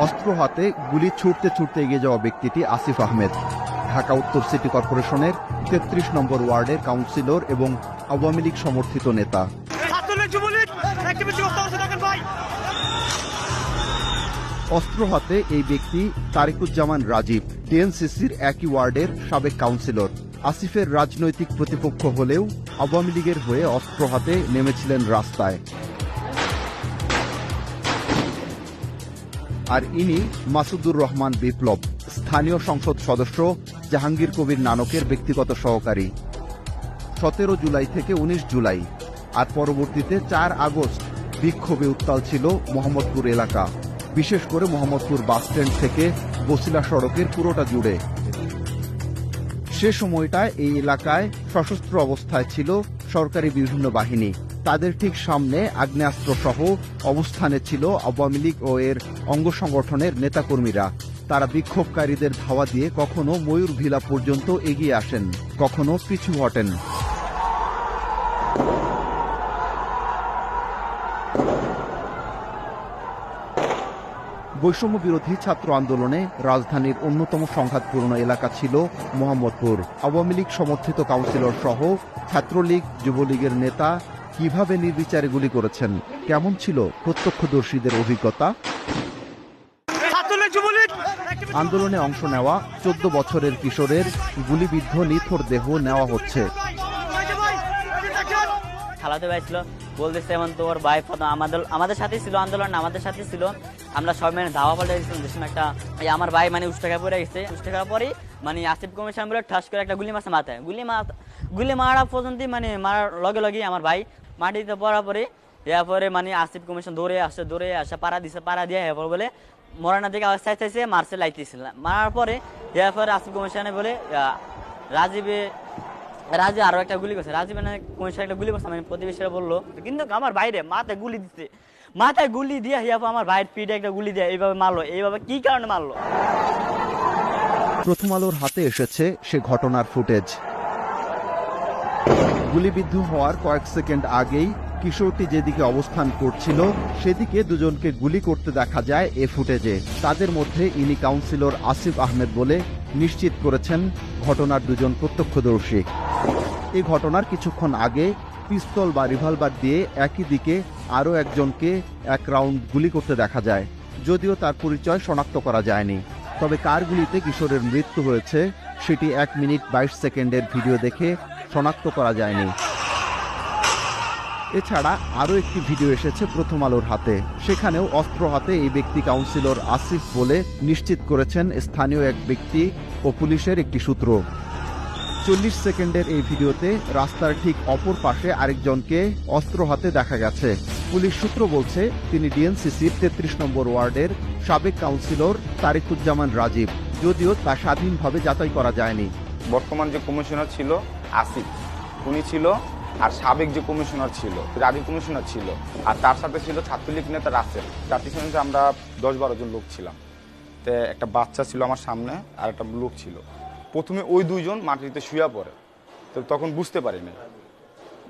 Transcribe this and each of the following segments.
অস্ত্র হাতে গুলি ছুটতে ছুটতে এগিয়ে যাওয়া ব্যক্তিটি আসিফ আহমেদ, ঢাকা উত্তর সিটি কর্পোরেশনের ৩৩ নম্বর ওয়ার্ডের কাউন্সিলর এবং আওয়ামী লীগ সমর্থিত নেতা। অস্ত্র হাতে এই ব্যক্তি তারিকুজ্জামান রাজীব, ডিএনসিসির একই ওয়ার্ডের সাবেক কাউন্সিলর। আসিফের রাজনৈতিক প্রতিপক্ষ হলেও আওয়ামী লীগের হয়ে অস্ত্র হাতে নেমেছিলেন রাস্তায়। আর ইনি মাসুদুর রহমান বিপ্লব, স্থানীয় সংসদ সদস্য জাহাঙ্গীর কবির নানকের ব্যক্তিগত সহকারী। ১৭ জুলাই থেকে ১৯ জুলাই আর পরবর্তীতে ৪ আগস্ট বিক্ষোভে উত্তাল ছিল মোহাম্মদপুর এলাকা, বিশেষ করে মোহাম্মদপুর বাসস্ট্যান্ড থেকে বছিলা সড়কের পুরোটা জুড়ে। সে সময়টায় এই এলাকায় সশস্ত্র অবস্থায় ছিল সরকারি বিভিন্ন বাহিনী। তাদের ঠিক সামনে আগ্নেয়াস্ত্রসহ অবস্থানে ছিল আওয়ামী লীগ ও এর অঙ্গ সংগঠনের নেতাকর্মীরা। তারা বিক্ষোভকারীদের ধাওয়া দিয়ে কখনো ময়ূরভিলা পর্যন্ত এগিয়ে আসেন, কখনো পিছু হটেন। বৈষম্য বিরোধী ছাত্র আন্দোলনে রাজধানীর অন্যতম সংঘাতপূর্ণ এলাকা ছিল মোহাম্মদপুর। আওয়ামী লীগ সমর্থিত কাউন্সিলর সহ ছাত্রলীগ, যুবলীগের নেতা কিভাবে নির্বিচারে গুলি করেছেন, কেমন ছিল প্রত্যক্ষদর্শীদের অভিজ্ঞতা? আন্দোলনে অংশ নেওয়া ১৪ বছরের কিশোরের গুলিবিদ্ধ নিথর দেহ নেওয়া হচ্ছে। খালাতে ভাই ছিল, বলতেছে এমন তোর ভাই আমাদের সাথে ছিল, আন্দোলন আমাদের সাথে ছিল। আমরা সব মানে ধাওয়া পাল্টে গেছিলাম, দেখছিলাম একটা আমার ভাই মানে উষ্টাকা পড়ে গেছে। উষ্টাকা পরে মানে আসিফ কমিশন বলে ঠাস করে একটা গুলি মারছে মাথায়। গুলি মারা পর্যন্ত মানে মারার লগে লগে আমার ভাই মাটিতে পড়া পরে এরপরে মানে আসিফ কমিশন দৌড়ে আসে পাড়া দিছে, পাড়া দিয়ে এরপর বলে মরানা দিকে আওয়াজ চাইছে, মারছে লাইতেছিল। মারার পরে এরপরে আসিফ কমিশনে বলে রাজীব আরো একটা গুলি করছে, রাজীব মানে কমিশন একটা গুলি করছে, মানে প্রতিবেশীরা বললো। কিন্তু আমার বাইরে মাথায় গুলি দিচ্ছে, মাথায় গুলি দিয়ে আমার ভাইয়ের পিঠে একটা গুলি দিয়ে এইভাবে মারলো। এইভাবে কি কারণে মারলো? প্রথম আলোর হাতে এসেছে সে ঘটনার ফুটেজ। গুলিবিদ্ধ হওয়ার কয়েক সেকেন্ড আগেই কিশোরটি যেদিকে অবস্থান করছিল সেদিকে দুজনকে গুলি করতে দেখা যায় এ ফুটেজে। তাদের মধ্যে ইনি কাউন্সিলর আসিফ আহমেদ বলে নিশ্চিত করেছেন ঘটনার দুজন প্রত্যক্ষদর্শী। এই ঘটনার কিছুক্ষণ আগে পিস্তল বা রিভলভার দিয়ে একই দিকে আরও একজনকে এক রাউন্ড গুলি করতে দেখা যায়, যদিও তার পরিচয় শনাক্ত করা যায়নি। তবে কার গুলিতে কিশোরের মৃত্যু হয়েছে সেটি ১ মিনিট ২২ সেকেন্ডের ভিডিও দেখে শনাক্ত করা যায়নি। এছাড়া আরও একটি ভিডিও এসেছে প্রথম আলোর হাতে। সেখানেও অস্ত্র হাতে এই ব্যক্তি কাউন্সিলর আসিফ বলে নিশ্চিত করেছেন স্থানীয় এক ব্যক্তি ও পুলিশের একটি সূত্র। ৪০ সেকেন্ডের এই ভিডিওতে রাস্তার ঠিক অপর পাশে আরেকজনকে অস্ত্র হাতে দেখা গেছে। পুলিশ সূত্র বলছে তিনি ডিএনসিসির ৩৩ নম্বর ওয়ার্ডের সাবেক কাউন্সিলর তারিকুজ্জামান রাজীব, যদিও তা স্বাধীনভাবে যাচাই করা যায়নি। বর্তমান যে কমিশনার ছিল আসিফ, উনি ছিল, আর সাবেক যে কমিশনার ছিল রাজীব কমিশনার ছিল, আর তার সাথে ছিল ছাত্রলীগ নেতা রাসেল। তার পিছনে আমরা ১০-১২ জন লোক ছিলাম। তো একটা বাচ্চা ছিল আমার সামনে আর একটা লোক ছিল। প্রথমে ওই দুইজন মাটিতে শুয়ে পড়ে, তো তখন বুঝতে পারিনি।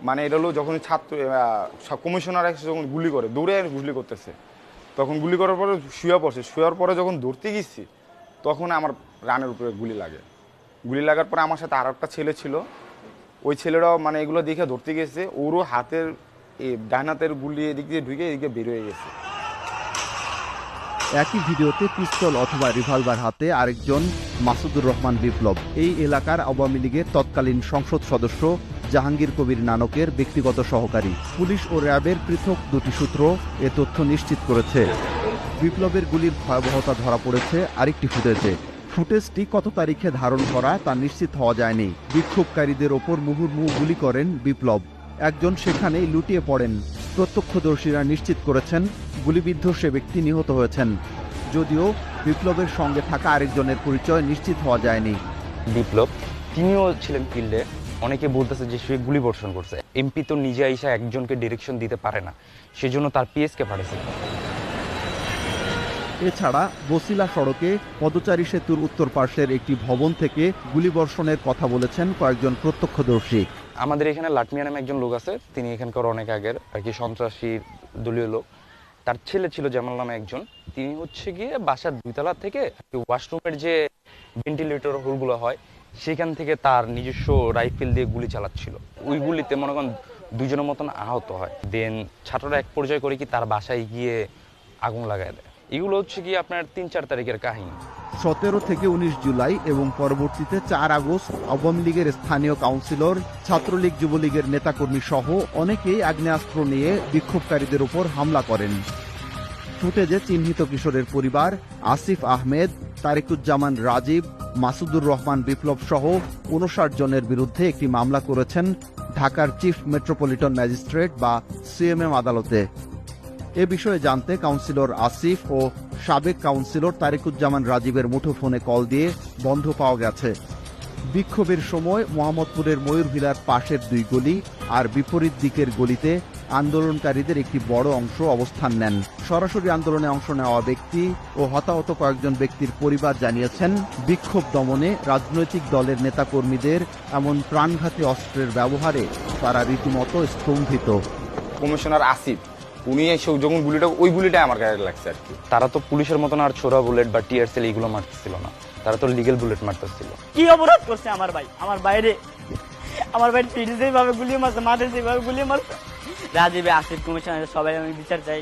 মানে এটা হলো যখন কমিশনার এসে যখন গুলি করে, দৌড়ে গুলি করতেছে, তখন গুলি করার পরে শুয়ে পড়ছে। শুয়ার পরে যখন ধরতে গেছি তখন আমার রানের উপরে গুলি লাগে। গুলি লাগার পরে আমার সাথে আর একটা ছেলে ছিল, ওই ছেলেরাও মানে এগুলো দেখে ধরতে গেছে, ওরও হাতের ডান হাতের গুলি এদিক দিয়ে ঢুকে এদিকে বের হয়ে গেছে। একই ভিডিওতে পিস্তল অথবা রিভলভার হাতে আরেকজন মাসুদুর রহমান বিপ্লব, এই এলাকার আওয়ামী লীগের তৎকালীন সংসদ সদস্য জাহাঙ্গীর কবির নানকের ব্যক্তিগত সহকারী। পুলিশ ও র্যাবের পৃথক দুটি সূত্র এ তথ্য নিশ্চিত করেছে। বিপ্লবের গুলির ভয়াবহতা ধরা পড়েছে আরেকটি ফুটেজে। ফুটেজটি কত তারিখে ধারণ করা তা নিশ্চিত হওয়া যায়নি। বিক্ষোভকারীদের ওপর মুহুর্মুহু গুলি করেন বিপ্লব, একজন সেখানেই লুটিয়ে পড়েন। প্রত্যক্ষদর্শীরা নিশ্চিত করেছেন গুলিবিদ্ধ সে ব্যক্তি নিহত হয়েছেন, যদিও বিপ্লবের সঙ্গে থাকা আরেকজনের পরিচয় নিশ্চিত হওয়া যায়নি। বিপ্লব তিনিও ছিলেন ফিল্ডে। অনেকে বলতেছে যে সে গুলি বর্ষণ করছে। এমপি তো নিজে আইসা একজনকে ডিরেকশন দিতে পারে না, সেজন্য তার পিএসকে পাঠিয়েছে। এছাড়া বছিলা সড়কে পদচারী সেতুর উত্তর পার্শ্বের একটি ভবন থেকে গুলিবর্ষণের কথা বলেছেন কয়েকজন প্রত্যক্ষদর্শী। আমাদের এখানে লাটমিয়া নামে একজন লোক আছে, তিনি এখানকার অনেক আগের আর কি সন্ত্রাসী দলীয় লোক। তার ছেলে ছিল জামাল নামে একজন, তিনি হচ্ছে গিয়ে বাসার 2 তলা থেকে ওয়াশরুমের যে ভেন্টিলেটর হোলগুলো হয় সেখান থেকে তার নিজস্ব রাইফেল দিয়ে গুলি চালাচ্ছিল। ওই গুলিতে মনে করেন 2 জনের মতন আহত হয়। দেন ছাত্ররা এক পর্যায়ে করে কি তার বাসায় গিয়ে আগুন লাগায় দেয়। এগুলো হচ্ছে কি আপনার 3-4 তারিখের কাহিনী। 17 থেকে 19 জুলাই এবং পরবর্তীতে 4 আগস্ট আওয়ামী লীগের স্থানীয় কাউন্সিলর, ছাত্রলীগ, যুবলীগের নেতাকর্মী সহ অনেকেই আগ্নেয়াস্ত্র নিয়ে বিক্ষোভকারীদের উপর হামলা করেন। ফুটেজে চিহ্নিত কিশোরের পরিবার আসিফ আহমেদ, তারিকুজ্জামান রাজীব, মাসুদুর রহমান বিপ্লব সহ 59 জনের বিরুদ্ধে একটি মামলা করেছেন ঢাকার চিফ মেট্রোপলিটন ম্যাজিস্ট্রেট বা সিএমএম আদালতে। এ বিষয়ে জানতে কাউন্সিলর আসিফ ও সাবেক কাউন্সিলর তারিকুজ্জামান রাজীবের মুঠোফোনে কল দিয়ে বন্ধ পাওয়া গেছে। বিক্ষোভের সময় মোহাম্মদপুরের ময়ূরভিলার পাশের 2 গলি আর বিপরীত দিকের গলিতে আন্দোলনকারীদের একটি বড় অংশ অবস্থান নেন। সরাসরি আন্দোলনে অংশ নেওয়া ব্যক্তি ও হতাহত কয়েকজন ব্যক্তির পরিবার জানিয়েছেন, বিক্ষোভ দমনে রাজনৈতিক দলের নেতাকর্মীদের এমন প্রাণঘাতী অস্ত্রের ব্যবহারে তারা রীতিমতো স্তম্ভিত। কমিশনার আসিফ উনি এসে যখন ওই গুলিটা আমার গায়ে লাগছে আর কি। তারা তো পুলিশের মতন আর ছোড়া বুলেট বা টিয়ার সেল এগুলো মারতেছিল না, তারা তো লিগেল বুলেট মারতেছিল। কি অপরাধ করছে আমার ভাই? আমার ভাই পিঠে যেভাবে গুলি মারছে, মাঠে যেভাবে গুলি মারছে। রাজীবে, আসিফ, কমিশনার সবাই আমি বিচার চাই।